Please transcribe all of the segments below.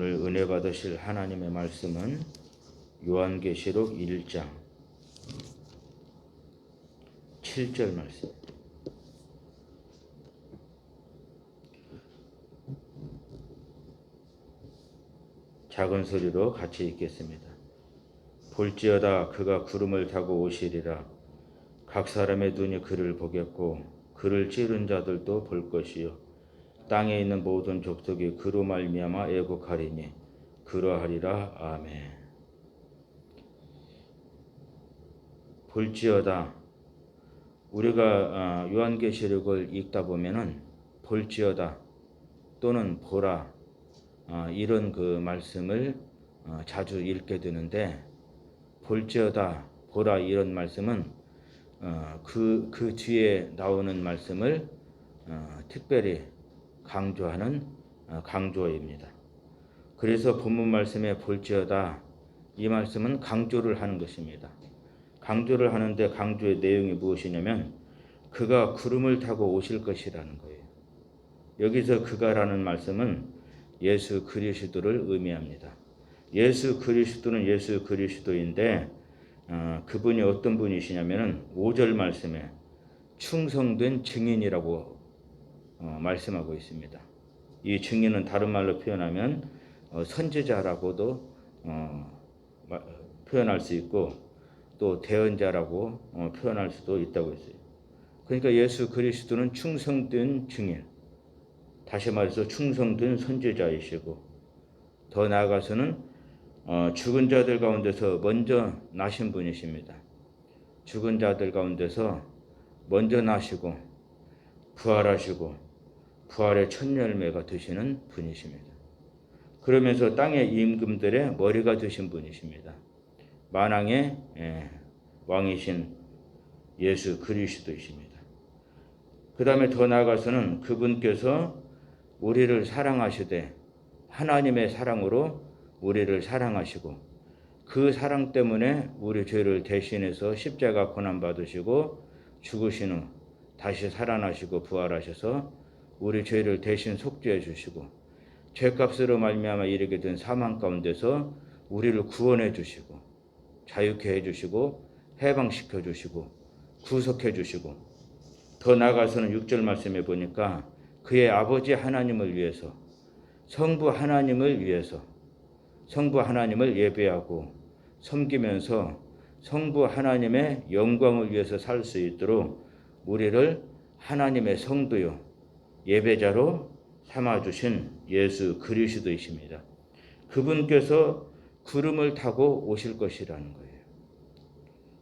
오늘 은혜 받으실 하나님의 말씀은 요한계시록 1장 7절 말씀. 작은 소리로 같이 읽겠습니다. 볼지어다 그가 구름을 타고 오시리라. 각 사람의 눈이 그를 보겠고 그를 찌른 자들도 볼 것이요 땅에 있는 모든 족속이 그로 말미암아 애곡하리니 그러하리라. 아멘. 볼지어다, 우리가 요한계시록을 읽다 보면은 볼지어다 또는 보라 이런 그 말씀을 자주 읽게 되는데, 볼지어다 보라 이런 말씀은 그 뒤에 나오는 말씀을 특별히 강조하는 강조입니다. 그래서 본문 말씀에 볼지어다 이 말씀은 강조를 하는 것입니다. 강조를 하는데 강조의 내용이 무엇이냐면 그가 구름을 타고 오실 것이라는 거예요. 여기서 그가라는 말씀은 예수 그리스도를 의미합니다. 예수 그리스도는 예수 그리스도인데 그분이 어떤 분이시냐면 5절 말씀에 충성된 증인이라고 말씀하고 있습니다. 이 증인은 다른 말로 표현하면 선지자라고도 표현할 수 있고 또 대언자라고 표현할 수도 있다고 했어요. 그러니까 예수 그리스도는 충성된 증인, 다시 말해서 충성된 선지자이시고 더 나아가서는 죽은 자들 가운데서 먼저 나신 분이십니다. 죽은 자들 가운데서 먼저 나시고 부활하시고 부활의 첫 열매가 되시는 분이십니다. 그러면서 땅의 임금들의 머리가 되신 분이십니다. 만왕의 왕이신 예수 그리스도이십니다. 그 다음에 더 나아가서는 그분께서 우리를 사랑하시되 하나님의 사랑으로 우리를 사랑하시고 그 사랑 때문에 우리 죄를 대신해서 십자가 고난받으시고 죽으신 후 다시 살아나시고 부활하셔서 우리 죄를 대신 속죄해 주시고 죄값으로 말미암아 이르게 된 사망 가운데서 우리를 구원해 주시고 자유케 해 주시고 해방시켜 주시고 구속해 주시고 더 나아가서는 6절 말씀에 보니까 그의 아버지 하나님을 위해서 성부 하나님을 위해서 성부 하나님을 예배하고 섬기면서 성부 하나님의 영광을 위해서 살 수 있도록 우리를 하나님의 성도요 예배자로 삼아주신 예수 그리스도이십니다. 그분께서 구름을 타고 오실 것이라는 거예요.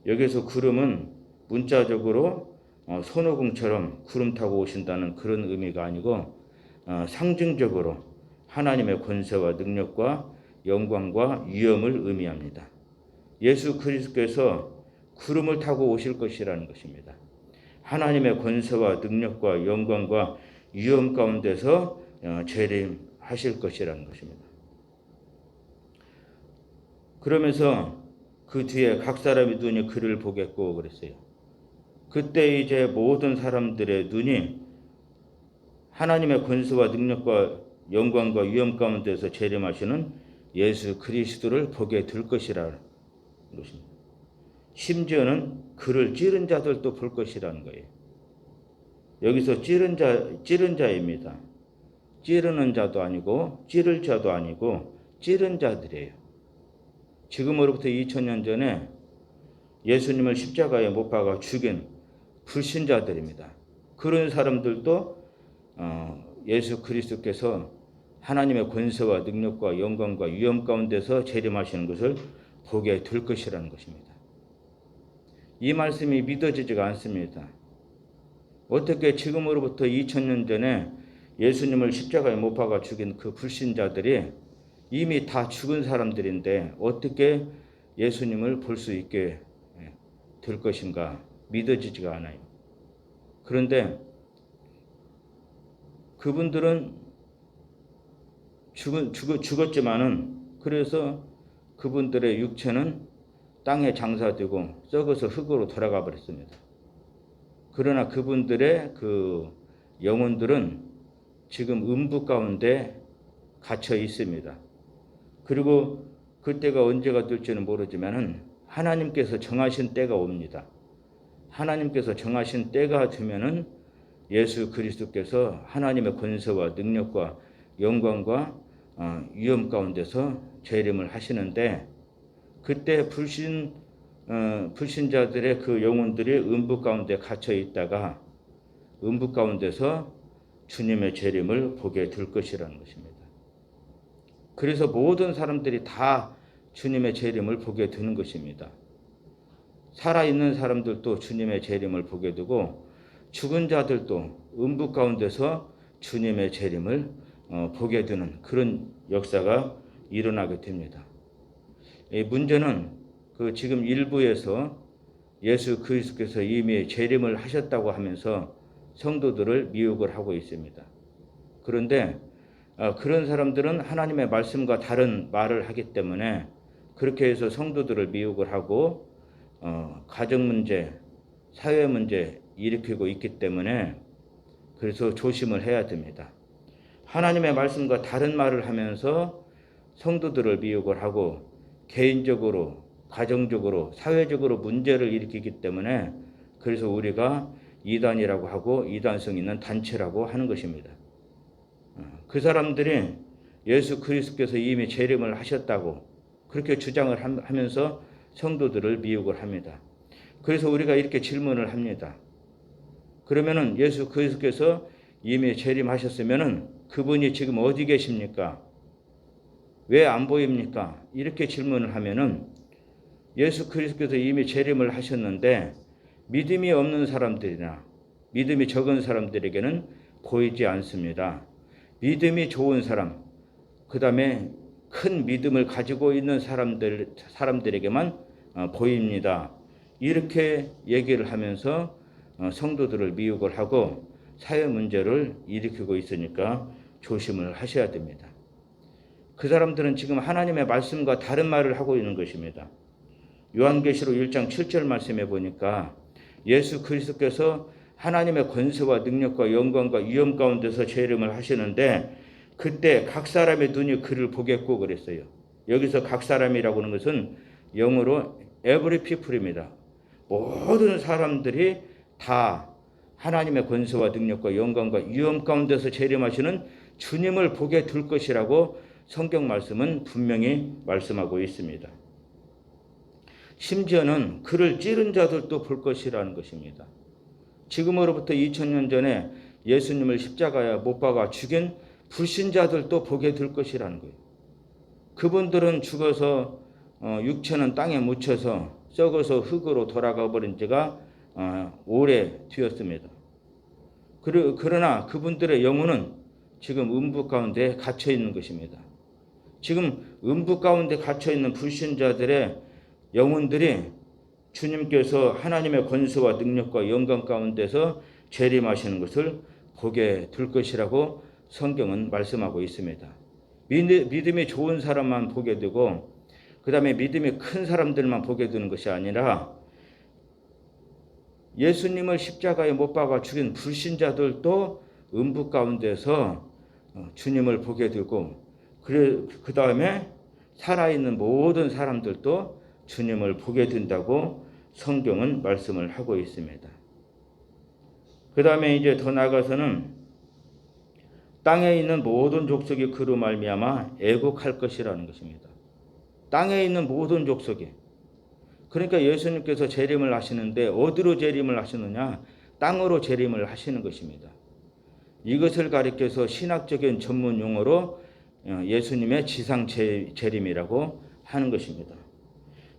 여기서 구름은 문자적으로 손오공처럼 구름 타고 오신다는 그런 의미가 아니고 상징적으로 하나님의 권세와 능력과 영광과 위엄을 의미합니다. 예수 그리스도께서 구름을 타고 오실 것이라는 것입니다. 하나님의 권세와 능력과 영광과 위엄 가운데서 재림하실 것이라는 것입니다. 그러면서 그 뒤에 각 사람의 눈이 그를 보겠고 그랬어요. 그때 이제 모든 사람들의 눈이 하나님의 권세와 능력과 영광과 위엄 가운데서 재림하시는 예수 그리스도를 보게 될 것이라는 것입니다. 심지어는 그를 찌른 자들도 볼 것이라는 거예요. 여기서 찌른 자입니다. 찌르는 자도 아니고 찌를 자도 아니고 찌른 자들이에요. 지금으로부터 2000년 전에 예수님을 십자가에 못 박아 죽인 불신자들입니다. 그런 사람들도 예수 그리스도께서 하나님의 권세와 능력과 영광과 위엄 가운데서 재림하시는 것을 보게 될 것이라는 것입니다. 이 말씀이 믿어지지가 않습니다. 어떻게 지금으로부터 2000년 전에 예수님을 십자가에 못 박아 죽인 그 불신자들이 이미 다 죽은 사람들인데 어떻게 예수님을 볼 수 있게 될 것인가 믿어지지가 않아요. 그런데 그분들은 죽었지만은 그래서 그분들의 육체는 땅에 장사되고 썩어서 흙으로 돌아가 버렸습니다. 그러나 그분들의 그 영혼들은 지금 음부 가운데 갇혀 있습니다. 그리고 그 때가 언제가 될지는 모르지만은 하나님께서 정하신 때가 옵니다. 하나님께서 정하신 때가 되면은 예수 그리스도께서 하나님의 권세와 능력과 영광과 위엄 가운데서 재림을 하시는데, 그때 불신자들의 그 영혼들이 음부 가운데 갇혀 있다가 음부 가운데서 주님의 재림을 보게 될 것이라는 것입니다. 그래서 모든 사람들이 다 주님의 재림을 보게 되는 것입니다. 살아있는 사람들도 주님의 재림을 보게 되고 죽은 자들도 음부 가운데서 주님의 재림을 보게 되는 그런 역사가 일어나게 됩니다. 이 문제는 지금 일부에서 예수 그리스도께서 이미 재림을 하셨다고 하면서 성도들을 미혹을 하고 있습니다. 그런데 그런 사람들은 하나님의 말씀과 다른 말을 하기 때문에 그렇게 해서 성도들을 미혹을 하고 가정 문제, 사회 문제 일으키고 있기 때문에 그래서 조심을 해야 됩니다. 하나님의 말씀과 다른 말을 하면서 성도들을 미혹을 하고 개인적으로, 가정적으로, 사회적으로 문제를 일으키기 때문에 그래서 우리가 이단이라고 하고 이단성 있는 단체라고 하는 것입니다. 그 사람들이 예수 그리스도께서 이미 재림을 하셨다고 그렇게 주장을 하면서 성도들을 미혹을 합니다. 그래서 우리가 이렇게 질문을 합니다. 그러면은 예수 그리스도께서 이미 재림하셨으면은 그분이 지금 어디 계십니까? 왜 안 보입니까? 이렇게 질문을 하면은 예수 그리스도께서 이미 재림을 하셨는데 믿음이 없는 사람들이나 믿음이 적은 사람들에게는 보이지 않습니다. 믿음이 좋은 사람, 그 다음에 큰 믿음을 가지고 있는 사람들에게만 보입니다. 이렇게 얘기를 하면서 성도들을 미혹을 하고 사회 문제를 일으키고 있으니까 조심을 하셔야 됩니다. 그 사람들은 지금 하나님의 말씀과 다른 말을 하고 있는 것입니다. 요한계시록 1장 7절 말씀에 보니까 예수 그리스도께서 하나님의 권세와 능력과 영광과 위엄 가운데서 재림을 하시는데 그때 각 사람의 눈이 그를 보겠고 그랬어요. 여기서 각 사람이라고 하는 것은 영어로 every people입니다. 모든 사람들이 다 하나님의 권세와 능력과 영광과 위엄 가운데서 재림하시는 주님을 보게 될 것이라고 성경 말씀은 분명히 말씀하고 있습니다. 심지어는 그를 찌른 자들도 볼 것이라는 것입니다. 지금으로부터 2000년 전에 예수님을 십자가에 못 박아 죽인 불신자들도 보게 될 것이라는 거예요. 그분들은 죽어서 육체는 땅에 묻혀서 썩어서 흙으로 돌아가 버린 지가 오래 되었습니다. 그러나 그분들의 영혼은 지금 음부 가운데 갇혀 있는 것입니다. 지금 음부 가운데 갇혀 있는 불신자들의 영혼들이 주님께서 하나님의 권세와 능력과 영광 가운데서 재림하시는 것을 보게 될 것이라고 성경은 말씀하고 있습니다. 믿음이 좋은 사람만 보게 되고 그 다음에 믿음이 큰 사람들만 보게 되는 것이 아니라 예수님을 십자가에 못 박아 죽인 불신자들도 음부 가운데서 주님을 보게 되고 그 다음에 살아있는 모든 사람들도 주님을 보게 된다고 성경은 말씀을 하고 있습니다. 그 다음에 이제 더 나아가서는 땅에 있는 모든 족속이 그로 말미암아 애곡할 것이라는 것입니다. 땅에 있는 모든 족속이. 그러니까 예수님께서 재림을 하시는데 어디로 재림을 하시느냐? 땅으로 재림을 하시는 것입니다. 이것을 가리켜서 신학적인 전문 용어로 예수님의 지상 재림이라고 하는 것입니다.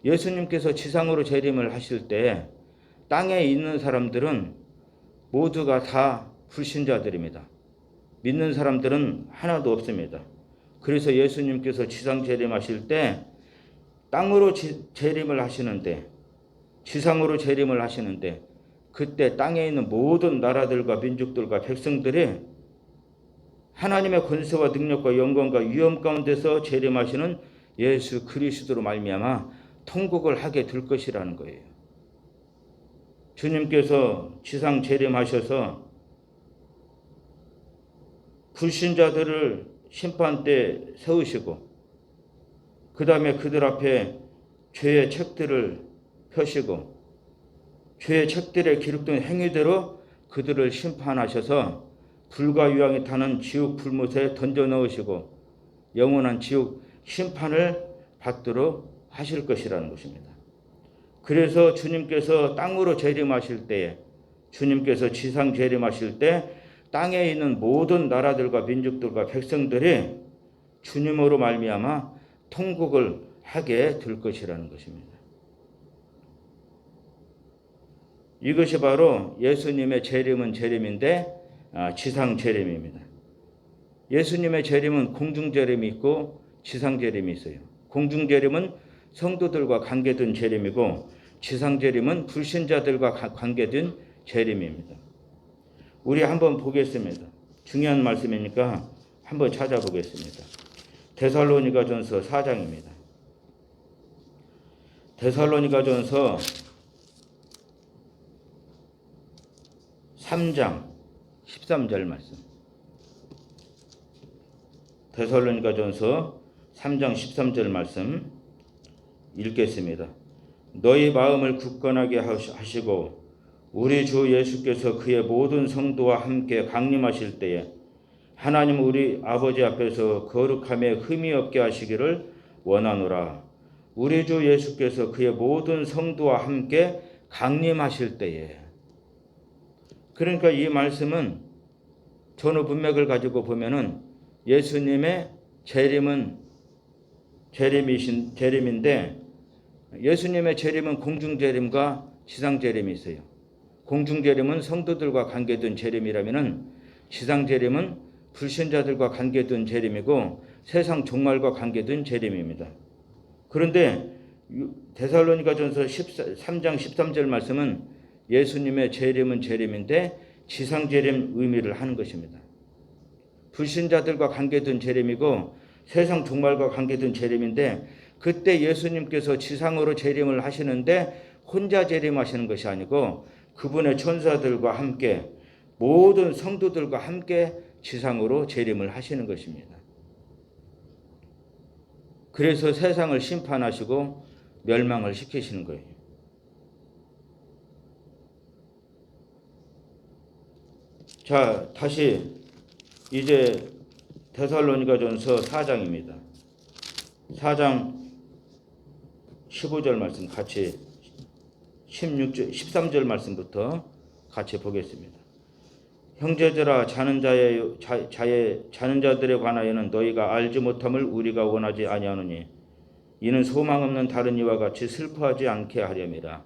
예수님께서 지상으로 재림을 하실 때 땅에 있는 사람들은 모두가 다 불신자들입니다. 믿는 사람들은 하나도 없습니다. 그래서 예수님께서 지상 재림하실 때 땅으로 재림을 하시는데 지상으로 재림을 하시는데 그때 땅에 있는 모든 나라들과 민족들과 백성들이 하나님의 권세와 능력과 영광과 위엄 가운데서 재림하시는 예수 그리스도로 말미암아 통곡을 하게 될 것이라는 거예요. 주님께서 지상 재림하셔서 불신자들을 심판 때 세우시고 그 다음에 그들 앞에 죄의 책들을 펴시고 죄의 책들에 기록된 행위대로 그들을 심판하셔서 불과 유황이 타는 지옥 불못에 던져 넣으시고 영원한 지옥 심판을 받도록 하실 것이라는 것입니다. 그래서 주님께서 땅으로 재림하실 때에, 주님께서 지상 재림하실 때 땅에 있는 모든 나라들과 민족들과 백성들이 주님으로 말미암아 통곡을 하게 될 것이라는 것입니다. 이것이 바로 예수님의 재림은 재림인데 지상 재림입니다. 예수님의 재림은 공중 재림이 있고 지상 재림이 있어요. 공중 재림은 성도들과 관계된 재림이고 지상 재림은 불신자들과 관계된 재림입니다. 우리 한번 보겠습니다. 중요한 말씀이니까 한번 찾아보겠습니다. 데살로니가전서 4장입니다. 데살로니가전서 3장 13절 말씀. 데살로니가전서 3장 13절 말씀 읽겠습니다. 너희 마음을 굳건하게 하시고 우리 주 예수께서 그의 모든 성도와 함께 강림하실 때에 하나님 우리 아버지 앞에서 거룩함에 흠이 없게 하시기를 원하노라. 우리 주 예수께서 그의 모든 성도와 함께 강림하실 때에. 그러니까 이 말씀은 전후 문맥을 가지고 보면은 예수님의 재림은 재림인데 예수님의 재림은 공중 재림과 지상 재림이 있어요. 공중 재림은 성도들과 관계된 재림이라면은 지상 재림은 불신자들과 관계된 재림이고 세상 종말과 관계된 재림입니다. 그런데 데살로니가전서 3장 13절 말씀은 예수님의 재림은 재림인데 지상 재림 의미를 하는 것입니다. 불신자들과 관계된 재림이고 세상 종말과 관계된 재림인데 그때 예수님께서 지상으로 재림을 하시는데 혼자 재림하시는 것이 아니고 그분의 천사들과 함께 모든 성도들과 함께 지상으로 재림을 하시는 것입니다. 그래서 세상을 심판하시고 멸망을 시키시는 거예요. 자, 다시 이제 데살로니가전서 4장입니다. 4장 15절 말씀 같이 13절 말씀부터 같이 보겠습니다. 형제들아 자는 자들에 관하여는 너희가 알지 못함을 우리가 원하지 아니하노니 이는 소망 없는 다른 이와 같이 슬퍼하지 않게 하렴이라.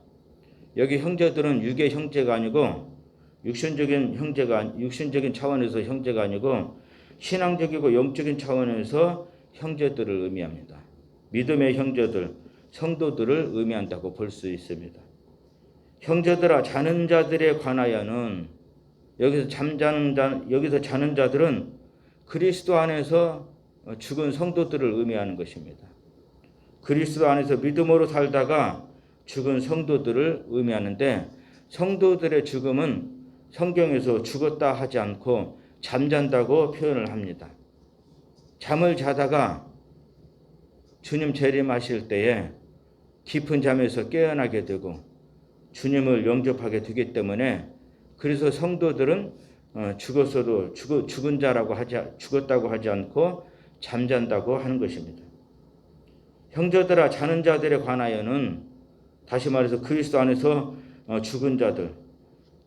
여기 형제들은 육의 형제가 아니고 육신적인 차원에서 형제가 아니고 신앙적이고 영적인 차원에서 형제들을 의미합니다. 믿음의 형제들, 성도들을 의미한다고 볼 수 있습니다. 형제들아 자는 자들에 관하여는 여기서 자는 자들은 그리스도 안에서 죽은 성도들을 의미하는 것입니다. 그리스도 안에서 믿음으로 살다가 죽은 성도들을 의미하는데 성도들의 죽음은 성경에서 죽었다 하지 않고 잠잔다고 표현을 합니다. 잠을 자다가 주님 재림하실 때에 깊은 잠에서 깨어나게 되고 주님을 영접하게 되기 때문에 그래서 성도들은 죽었어도 죽었다고 하지 않고 잠잔다고 하는 것입니다. 형제들아 자는 자들에 관하여는 다시 말해서 그리스도 안에서 죽은 자들,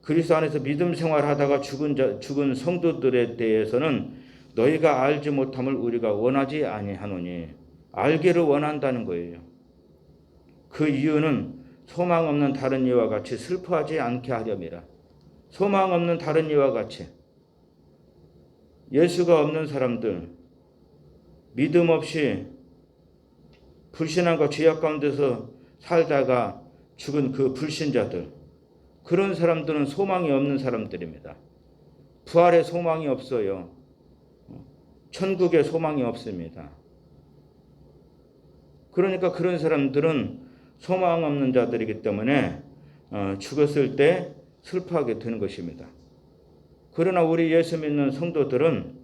그리스도 안에서 믿음 생활하다가 죽은 성도들에 대해서는 너희가 알지 못함을 우리가 원하지 아니하노니 알기를 원한다는 거예요. 그 이유는 소망 없는 다른 이와 같이 슬퍼하지 않게 하렴이라. 소망 없는 다른 이와 같이 예수가 없는 사람들, 믿음 없이 불신앙과 죄악 가운데서 살다가 죽은 그 불신자들, 그런 사람들은 소망이 없는 사람들입니다. 부활의 소망이 없어요. 천국의 소망이 없습니다. 그러니까 그런 사람들은 소망 없는 자들이기 때문에 죽었을 때 슬퍼하게 되는 것입니다. 그러나 우리 예수 믿는 성도들은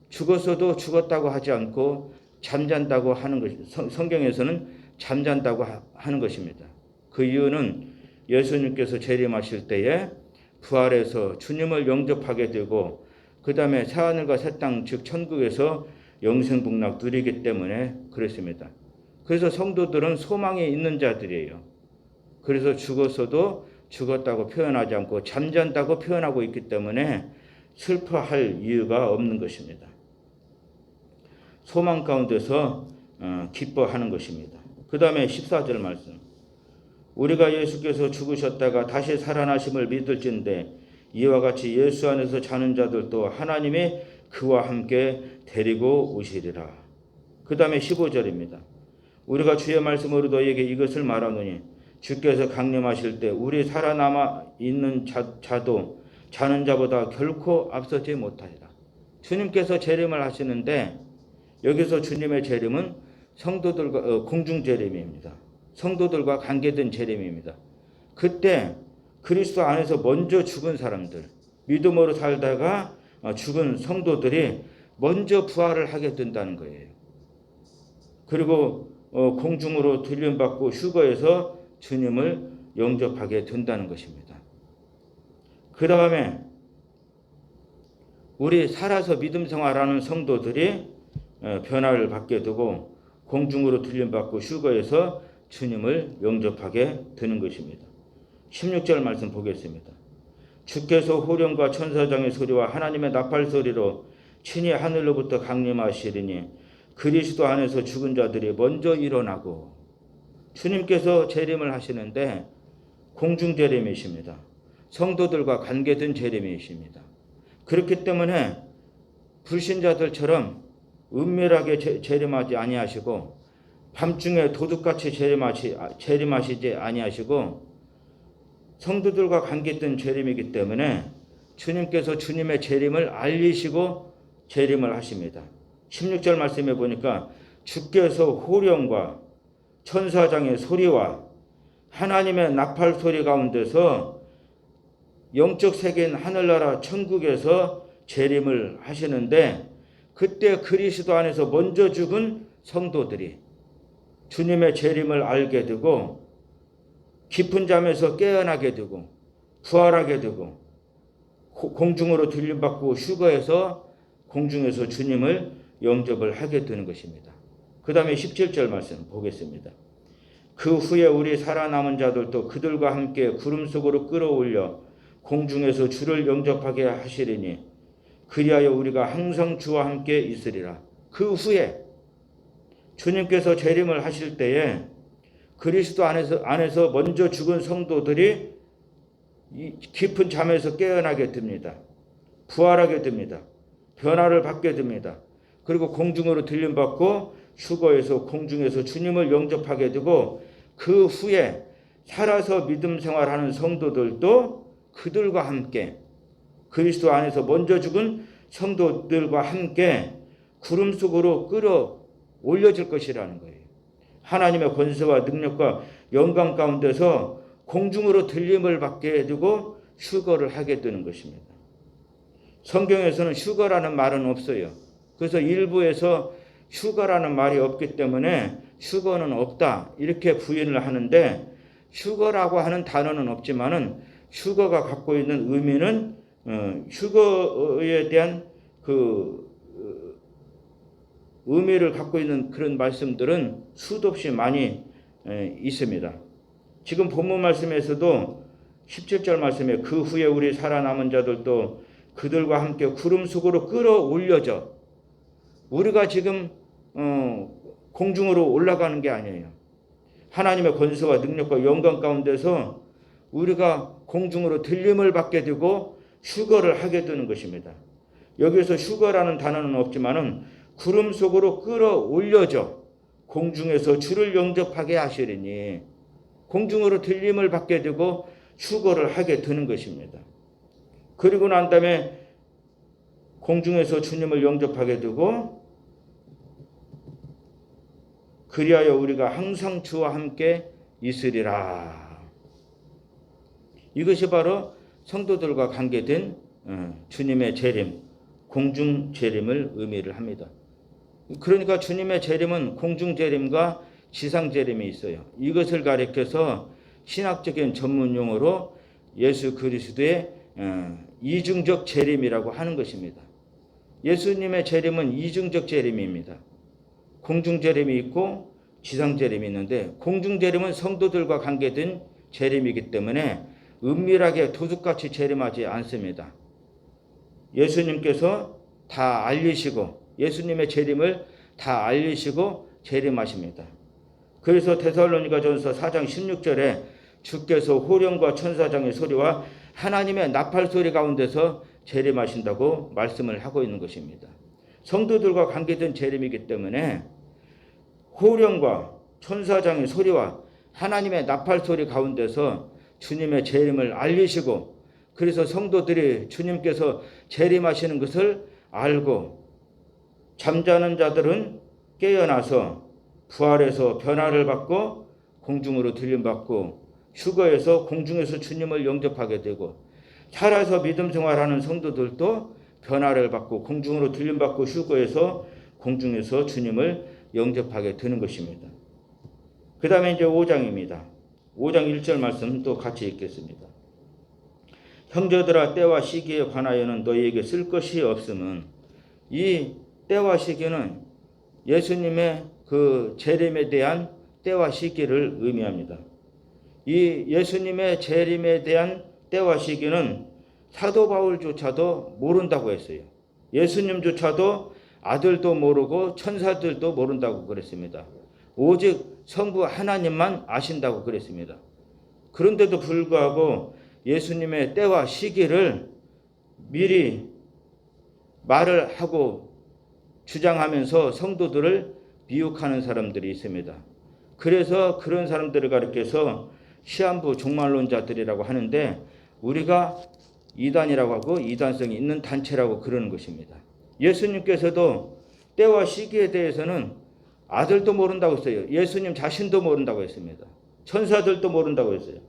죽었어도 죽었다고 하지 않고 잠잔다고 하는 것, 성경에서는 잠잔다고 하는 것입니다. 그 이유는 예수님께서 재림하실 때에 부활해서 주님을 영접하게 되고 그 다음에 새하늘과 새 땅 즉 천국에서 영생복락 누리기 때문에 그렇습니다. 그래서 성도들은 소망이 있는 자들이에요. 그래서 죽었어도 죽었다고 표현하지 않고 잠잔다고 표현하고 있기 때문에 슬퍼할 이유가 없는 것입니다. 소망 가운데서 기뻐하는 것입니다. 그 다음에 14절 말씀. 우리가 예수께서 죽으셨다가 다시 살아나심을 믿을진대 이와 같이 예수 안에서 자는 자들도 하나님이 그와 함께 데리고 오시리라. 그 다음에 15절입니다. 우리가 주의 말씀으로 너희에게 이것을 말하노니 주께서 강림하실 때 우리 살아남아 있는 자도 자는 자보다 결코 앞서지 못하리라. 주님께서 재림을 하시는데 여기서 주님의 재림은 성도들과 공중 재림입니다. 성도들과 관계된 재림입니다. 그때 그리스도 안에서 먼저 죽은 사람들, 믿음으로 살다가 죽은 성도들이 먼저 부활을 하게 된다는 거예요. 그리고 공중으로 들림받고 휴거해서 주님을 영접하게 된다는 것입니다. 그 다음에 우리 살아서 믿음 생활하는 성도들이 변화를 받게 되고 공중으로 들림받고 휴거해서 주님을 영접하게 되는 것입니다. 16절 말씀 보겠습니다. 주께서 호령과 천사장의 소리와 하나님의 나팔 소리로 친히 하늘로부터 강림하시리니 그리스도 안에서 죽은 자들이 먼저 일어나고 주님께서 재림을 하시는데 공중 재림이십니다. 성도들과 관계된 재림이십니다. 그렇기 때문에 불신자들처럼 은밀하게 재림하지 아니하시고 밤중에 도둑같이 재림하시지 아니하시고 성도들과 관계된 재림이기 때문에 주님께서 주님의 재림을 알리시고 재림을 하십니다. 16절 말씀에 보니까 주께서 호령과 천사장의 소리와 하나님의 나팔 소리 가운데서 영적 세계인 하늘나라 천국에서 재림을 하시는데 그때 그리스도 안에서 먼저 죽은 성도들이 주님의 재림을 알게 되고 깊은 잠에서 깨어나게 되고 부활하게 되고 공중으로 들림받고 휴거해서 공중에서 주님을 영접을 하게 되는 것입니다. 그 다음에 17절 말씀 보겠습니다. 그 후에 우리 살아남은 자들도 그들과 함께 구름 속으로 끌어올려 공중에서 주를 영접하게 하시리니 그리하여 우리가 항상 주와 함께 있으리라. 그 후에 주님께서 재림을 하실 때에 그리스도 안에서 먼저 죽은 성도들이 깊은 잠에서 깨어나게 됩니다. 부활하게 됩니다. 변화를 받게 됩니다. 그리고 공중으로 들림받고 휴거해서 공중에서 주님을 영접하게 되고 그 후에 살아서 믿음 생활하는 성도들도 그들과 함께 그리스도 안에서 먼저 죽은 성도들과 함께 구름 속으로 끌어올려질 것이라는 거예요. 하나님의 권세와 능력과 영광 가운데서 공중으로 들림을 받게 되고 휴거를 하게 되는 것입니다. 성경에서는 휴거라는 말은 없어요. 그래서 일부에서 휴거라는 말이 없기 때문에 휴거는 없다 이렇게 부인을 하는데 휴거라고 하는 단어는 없지만은 휴거가 갖고 있는 의미는 휴거에 대한 그 의미를 갖고 있는 그런 말씀들은 수도 없이 많이 있습니다. 지금 본문 말씀에서도 17절 말씀에 그 후에 우리 살아남은 자들도 그들과 함께 구름 속으로 끌어올려져 우리가 지금 공중으로 올라가는 게 아니에요. 하나님의 권세와 능력과 영광 가운데서 우리가 공중으로 들림을 받게 되고 휴거를 하게 되는 것입니다. 여기서 휴거라는 단어는 없지만은 구름 속으로 끌어올려져 공중에서 주를 영접하게 하시리니 공중으로 들림을 받게 되고 휴거를 하게 되는 것입니다. 그리고 난 다음에 공중에서 주님을 영접하게 되고 그리하여 우리가 항상 주와 함께 있으리라. 이것이 바로 성도들과 관계된 주님의 재림, 공중 재림을 의미를 합니다. 그러니까 주님의 재림은 공중 재림과 지상 재림이 있어요. 이것을 가리켜서 신학적인 전문 용어로 예수 그리스도의 이중적 재림이라고 하는 것입니다. 예수님의 재림은 이중적 재림입니다. 공중 재림이 있고 지상 재림이 있는데, 공중 재림은 성도들과 관계된 재림이기 때문에 은밀하게 도둑같이 재림하지 않습니다. 예수님께서 다 알리시고, 예수님의 재림을 다 알리시고 재림하십니다. 그래서 데살로니가전서 4장 16절에 주께서 호령과 천사장의 소리와 하나님의 나팔 소리 가운데서 재림하신다고 말씀을 하고 있는 것입니다. 성도들과 관계된 재림이기 때문에 호령과 천사장의 소리와 하나님의 나팔 소리 가운데서 주님의 재림을 알리시고, 그래서 성도들이 주님께서 재림하시는 것을 알고 잠자는 자들은 깨어나서 부활해서 변화를 받고 공중으로 들림받고 휴거에서 공중에서 주님을 영접하게 되고, 살아서 믿음 생활하는 성도들도 변화를 받고 공중으로 들림받고 휴거에서 공중에서 주님을 영접하게 되는 것입니다. 그 다음에 이제 5장입니다. 5장 1절 말씀 또 같이 읽겠습니다. 형제들아, 때와 시기에 관하여는 너희에게 쓸 것이 없음은, 이 때와 시기는 예수님의 그 재림에 대한 때와 시기를 의미합니다. 이 예수님의 재림에 대한 때와 시기는 사도 바울조차도 모른다고 했어요. 예수님조차도 아들도 모르고 천사들도 모른다고 그랬습니다. 오직 성부 하나님만 아신다고 그랬습니다. 그런데도 불구하고 예수님의 때와 시기를 미리 말을 하고 주장하면서 성도들을 미혹하는 사람들이 있습니다. 그래서 그런 사람들을 가리켜서 시한부 종말론자들이라고 하는데, 우리가 이단이라고 하고 이단성이 있는 단체라고 그러는 것입니다. 예수님께서도 때와 시기에 대해서는 아들도 모른다고 했어요. 예수님 자신도 모른다고 했습니다. 천사들도 모른다고 했어요.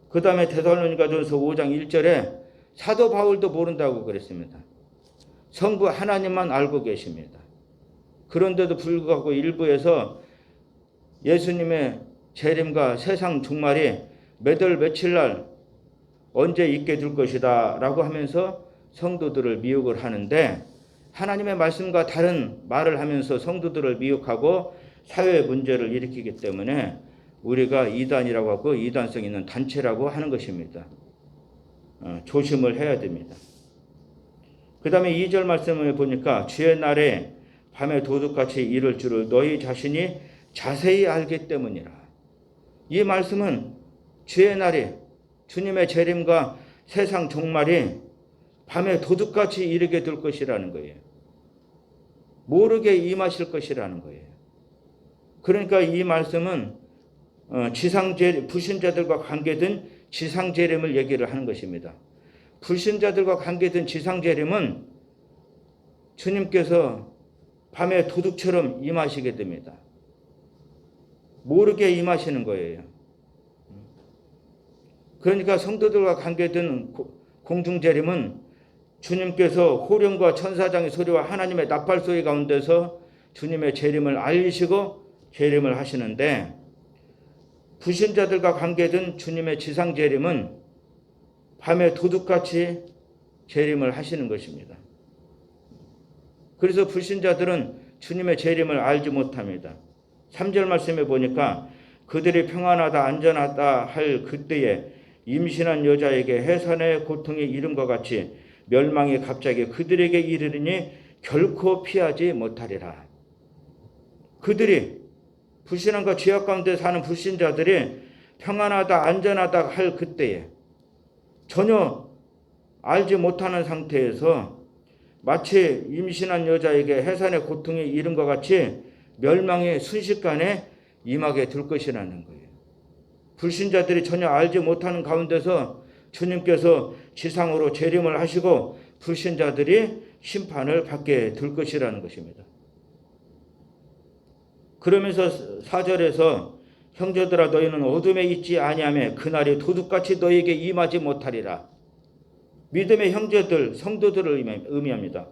그 다음에 데살로니가전서 5장 1절에 사도 바울도 모른다고 그랬습니다. 성부 하나님만 알고 계십니다. 그런데도 불구하고 일부에서 예수님의 재림과 세상 종말이 몇 월 며칠 날 언제 있게 될 것이다 라고 하면서 성도들을 미혹을 하는데, 하나님의 말씀과 다른 말을 하면서 성도들을 미혹하고 사회 문제를 일으키기 때문에 우리가 이단이라고 하고 이단성 있는 단체라고 하는 것입니다. 조심을 해야 됩니다. 그 다음에 2절 말씀을 보니까 주의 날에 밤에 도둑같이 이를 줄을 너희 자신이 자세히 알기 때문이라. 이 말씀은 주의 날이, 주님의 재림과 세상 종말이 밤에 도둑같이 이르게 될 것이라는 거예요. 모르게 임하실 것이라는 거예요. 그러니까 이 말씀은 불신자들과 관계된 지상재림을 얘기를 하는 것입니다. 불신자들과 관계된 지상재림은 주님께서 밤에 도둑처럼 임하시게 됩니다. 모르게 임하시는 거예요. 그러니까 성도들과 관계된 공중재림은 주님께서 호령과 천사장의 소리와 하나님의 나팔 소리 가운데서 주님의 재림을 알리시고 재림을 하시는데, 불신자들과 관계된 주님의 지상 재림은 밤에 도둑같이 재림을 하시는 것입니다. 그래서 불신자들은 주님의 재림을 알지 못합니다. 3절 말씀에 보니까 그들이 평안하다 안전하다 할 그때에 임신한 여자에게 해산의 고통이 이름과 같이 멸망이 갑자기 그들에게 이르리니 결코 피하지 못하리라. 그들이 불신앙과 죄악 가운데 사는 불신자들이 평안하다 안전하다 할 그때에 전혀 알지 못하는 상태에서 마치 임신한 여자에게 해산의 고통이 이름과 같이 멸망이 순식간에 임하게 될 것이라는 거예요. 불신자들이 전혀 알지 못하는 가운데서 주님께서 지상으로 재림을 하시고 불신자들이 심판을 받게 될 것이라는 것입니다. 그러면서 4절에서 형제들아 너희는 어둠에 있지 아니하며 그날이 도둑같이 너희에게 임하지 못하리라. 믿음의 형제들, 성도들을 의미합니다.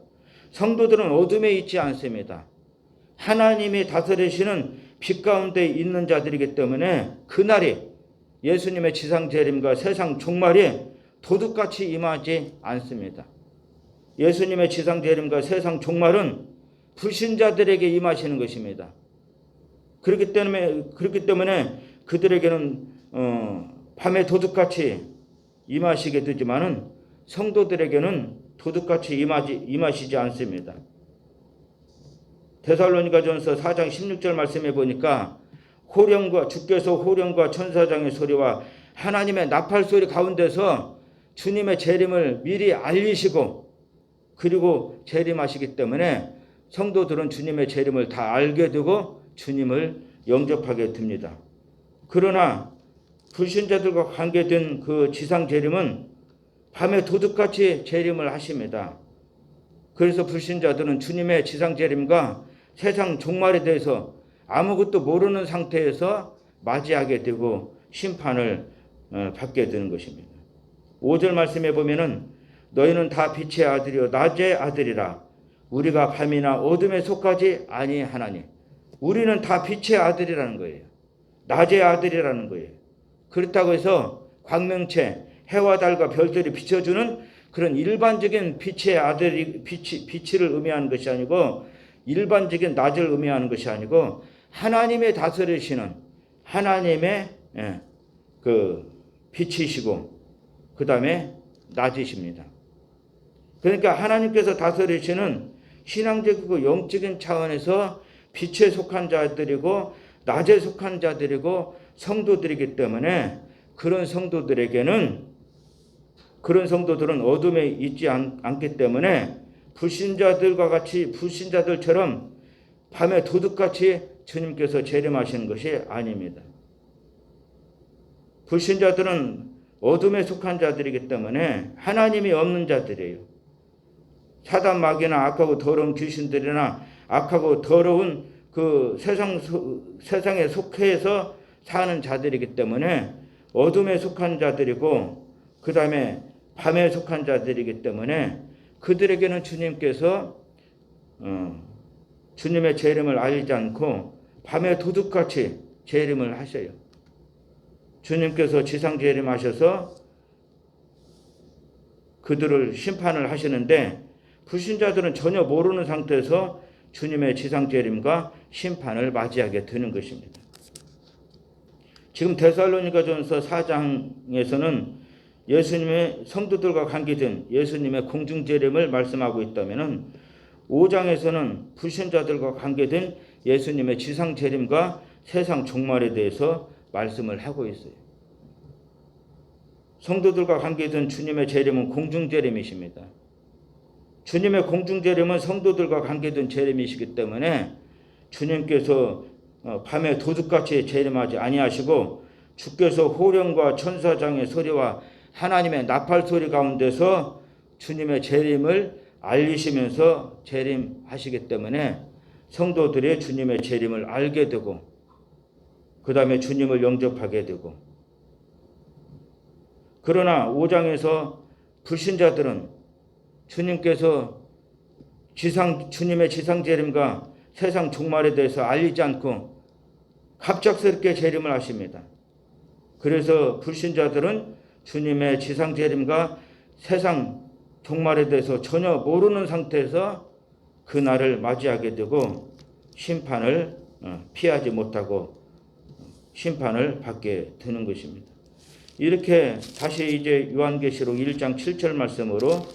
성도들은 어둠에 있지 않습니다. 하나님이 다스리시는 빛 가운데 있는 자들이기 때문에 그날이 예수님의 지상 재림과 세상 종말이 도둑같이 임하지 않습니다. 예수님의 지상 재림과 세상 종말은 불신자들에게 임하시는 것입니다. 그렇기 때문에 그들에게는 밤에 도둑같이 임하시게 되지만은 성도들에게는 도둑같이 임하시지 않습니다. 데살로니가전서 4장 16절 말씀해 보니까 주께서 호령과 천사장의 소리와 하나님의 나팔 소리 가운데서 주님의 재림을 미리 알리시고 그리고 재림하시기 때문에 성도들은 주님의 재림을 다 알게 되고 주님을 영접하게 됩니다. 그러나 불신자들과 관계된 그 지상 재림은 밤에 도둑같이 재림을 하십니다. 그래서 불신자들은 주님의 지상 재림과 세상 종말에 대해서 아무것도 모르는 상태에서 맞이하게 되고 심판을 받게 되는 것입니다. 5절 말씀에 보면은 너희는 다 빛의 아들이요 낮의 아들이라 우리가 밤이나 어둠에 속하지 아니하나니 우리는 다 빛의 아들이라는 거예요. 낮의 아들이라는 거예요. 그렇다고 해서 광명체 해와 달과 별들이 비춰주는 그런 일반적인 빛의 아들이 빛을 의미하는 것이 아니고 일반적인 낮을 의미하는 것이 아니고 하나님의 다스리시는 하나님의 그 빛이시고 그 다음에 낮이십니다. 그러니까 하나님께서 다스리시는 신앙적이고 영적인 차원에서 빛에 속한 자들이고 낮에 속한 자들이고 성도들이기 때문에 그런 성도들은 어둠에 있지 않기 때문에 불신자들처럼 밤에 도둑같이 주님께서 재림하시는 것이 아닙니다. 불신자들은 어둠에 속한 자들이기 때문에 하나님이 없는 자들이에요. 사단 마귀나 악하고 더러운 귀신들이나 악하고 더러운 그 세상에 속해서 사는 자들이기 때문에 어둠에 속한 자들이고 그 다음에 밤에 속한 자들이기 때문에 그들에게는 주님께서 주님의 재림을 알리지 않고 밤에 도둑같이 재림을 하셔요. 주님께서 지상 재림하셔서 그들을 심판을 하시는데 불신자들은 전혀 모르는 상태에서 주님의 지상 재림과 심판을 맞이하게 되는 것입니다. 지금 데살로니가전서 4장에서는 예수님의 성도들과 관계된 예수님의 공중 재림을 말씀하고 있다면은 5장에서는 불신자들과 관계된 예수님의 지상 재림과 세상 종말에 대해서 말씀을 하고 있어요. 성도들과 관계된 주님의 재림은 공중 재림이십니다. 주님의 공중 재림은 성도들과 관계된 재림이시기 때문에 주님께서 밤에 도둑같이 재림하지 아니하시고 주께서 호령과 천사장의 소리와 하나님의 나팔 소리 가운데서 주님의 재림을 알리시면서 재림하시기 때문에 성도들이 주님의 재림을 알게 되고 그 다음에 주님을 영접하게 되고 그러나 5장에서 불신자들은 주님께서 주님의 지상 재림과 세상 종말에 대해서 알리지 않고 갑작스럽게 재림을 하십니다. 그래서 불신자들은 주님의 지상 재림과 세상 종말에 대해서 전혀 모르는 상태에서 그날을 맞이하게 되고 심판을 피하지 못하고 심판을 받게 되는 것입니다. 이렇게 다시 이제 요한계시록 1장 7절 말씀으로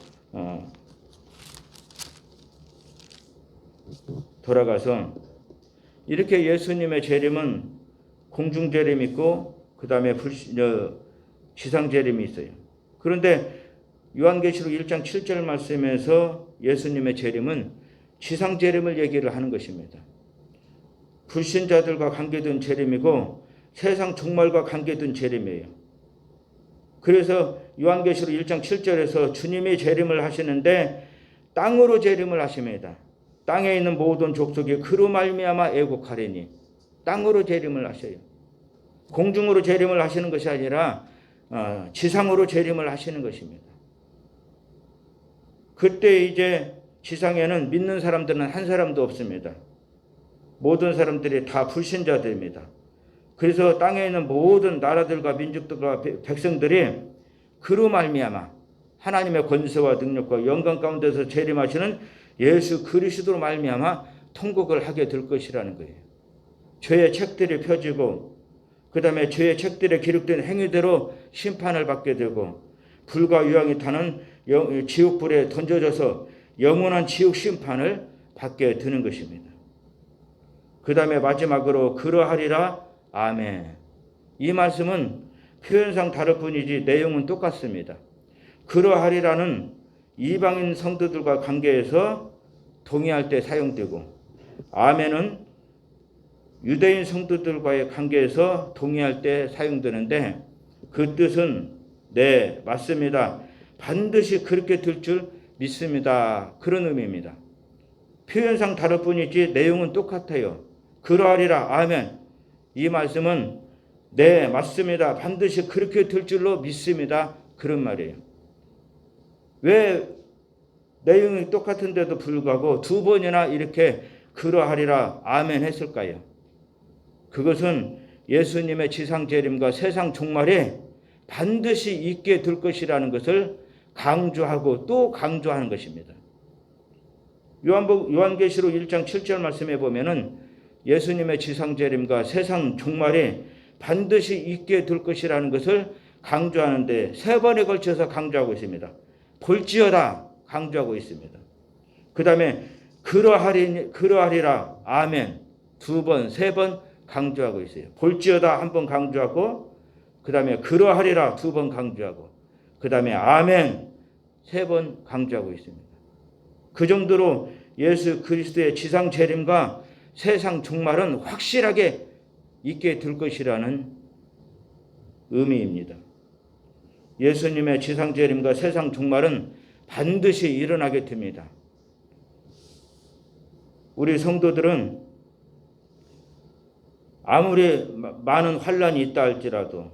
돌아가서 이렇게 예수님의 재림은 공중 재림이 있고 그 다음에 지상 재림이 있어요. 그런데 요한계시록 1장 7절 말씀에서 예수님의 재림은 지상 재림을 얘기를 하는 것입니다. 불신자들과 관계된 재림이고 세상 종말과 관계된 재림이에요. 그래서 요한계시록 1장 7절에서 주님이 재림을 하시는데 땅으로 재림을 하십니다. 땅에 있는 모든 족속이 그로 말미암아 애곡하리니 땅으로 재림을 하셔요. 공중으로 재림을 하시는 것이 아니라 지상으로 재림을 하시는 것입니다. 그때 이제 지상에는 믿는 사람들은 한 사람도 없습니다. 모든 사람들이 다 불신자들입니다. 그래서 땅에 있는 모든 나라들과 민족들과 백성들이 그로 말미암아 하나님의 권세와 능력과 영광 가운데서 재림하시는 예수 그리스도로 말미암아 통곡을 하게 될 것이라는 거예요. 죄의 책들이 펴지고 그 다음에 죄의 책들에 기록된 행위대로 심판을 받게 되고 불과 유황이 타는 지옥불에 던져져서 영원한 지옥 심판을 받게 되는 것입니다. 그 다음에 마지막으로 그러하리라 아멘. 이 말씀은 표현상 다를 뿐이지 내용은 똑같습니다. 그러하리라는 이방인 성도들과 관계에서 동의할 때 사용되고 아멘은 유대인 성도들과의 관계에서 동의할 때 사용되는데 그 뜻은 네, 맞습니다. 반드시 그렇게 될 줄 믿습니다. 그런 의미입니다. 표현상 다를 뿐이지 내용은 똑같아요. 그러하리라 아멘. 이 말씀은 네, 맞습니다. 반드시 그렇게 될 줄로 믿습니다. 그런 말이에요. 왜 내용이 똑같은데도 불구하고 두 번이나 이렇게 그러하리라 아멘 했을까요? 그것은 예수님의 지상 재림과 세상 종말에 반드시 있게 될 것이라는 것을 강조하고 또 강조하는 것입니다. 요한계시록 1장 7절 말씀에 보면은 예수님의 지상 재림과 세상 종말에 반드시 있게 될 것이라는 것을 강조하는데 세 번에 걸쳐서 강조하고 있습니다. 볼지어다 강조하고 있습니다. 그 다음에 그러하리라 아멘 두 번, 세 번 강조하고 있어요. 볼지어다 한 번 강조하고 그 다음에 그러하리라 두 번 강조하고 그 다음에 아멘 세 번 강조하고 있습니다. 그 정도로 예수 그리스도의 지상 재림과 세상 종말은 확실하게 있게 될 것이라는 의미입니다. 예수님의 지상 재림과 세상 종말은 반드시 일어나게 됩니다. 우리 성도들은 아무리 많은 환란이 있다 할지라도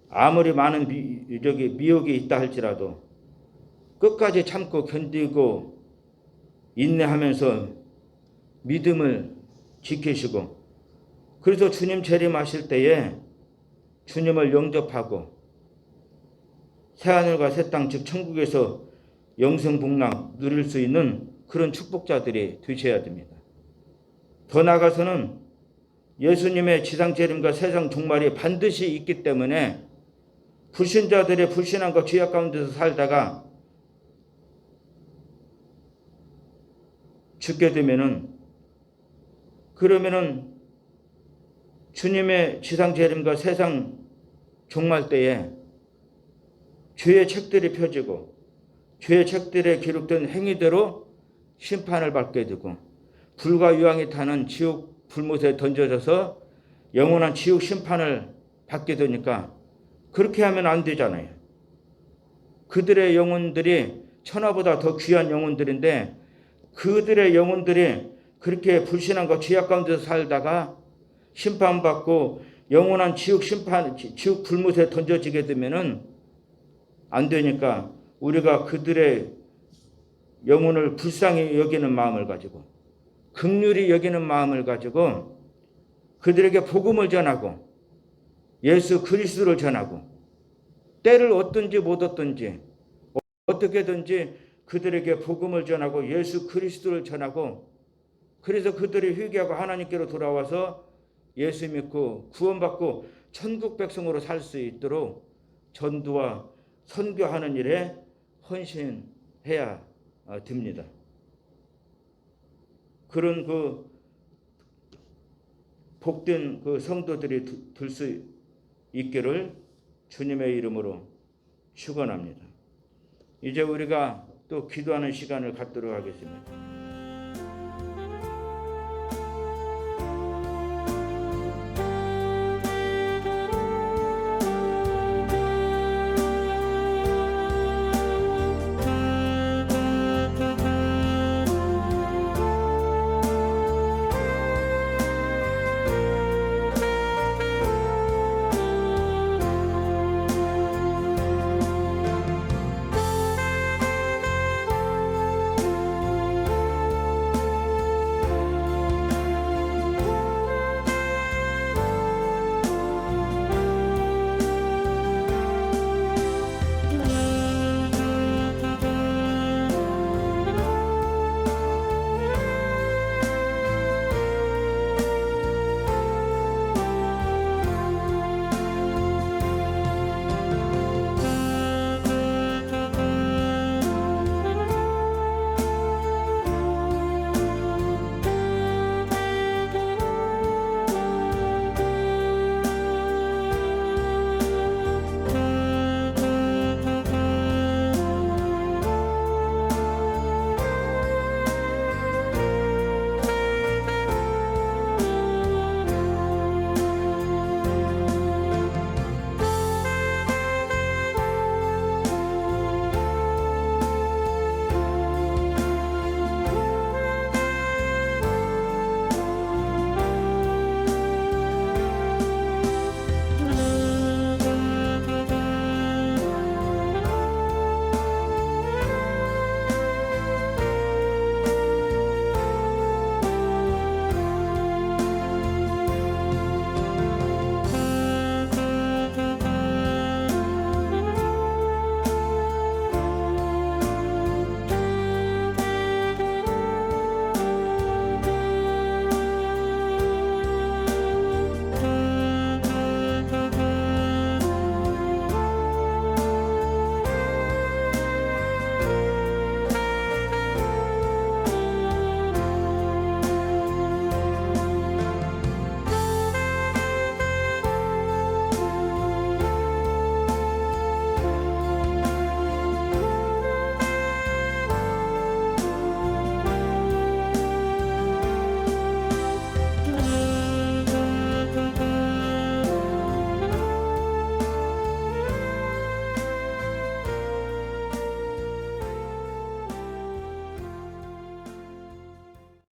아무리 많은 미혹이 있다 할지라도 끝까지 참고 견디고 인내하면서 믿음을 지키시고 그래서 주님 재림하실 때에 주님을 영접하고 새하늘과 새 땅 즉 천국에서 영생복락 누릴 수 있는 그런 축복자들이 되셔야 됩니다. 더 나아가서는 예수님의 지상 재림과 세상 종말이 반드시 있기 때문에 불신자들의 불신함과 죄악 가운데서 살다가 죽게 되면은 그러면은 주님의 지상 재림과 세상 종말 때에 죄의 책들이 펴지고 죄의 책들에 기록된 행위대로 심판을 받게 되고 불과 유황이 타는 지옥 불못에 던져져서 영원한 지옥 심판을 받게 되니까 그렇게 하면 안 되잖아요. 그들의 영혼들이 천하보다 더 귀한 영혼들인데 그들의 영혼들이 그렇게 불신함과 죄악 가운데서 살다가 심판받고 영원한 지옥 불못에 던져지게 되면은 안 되니까 우리가 그들의 영혼을 불쌍히 여기는 마음을 가지고 긍휼히 여기는 마음을 가지고 그들에게 복음을 전하고 예수 그리스도를 전하고 때를 얻든지 못 얻든지 어떻게든지 그들에게 복음을 전하고 예수 그리스도를 전하고 그래서 그들이 회개하고 하나님께로 돌아와서 예수 믿고 구원받고 천국 백성으로 살 수 있도록 전도와 선교하는 일에 헌신해야 됩니다. 그런 그 복된 그 성도들이 될 수 있기를 주님의 이름으로 축원합니다. 이제 우리가 또 기도하는 시간을 갖도록 하겠습니다.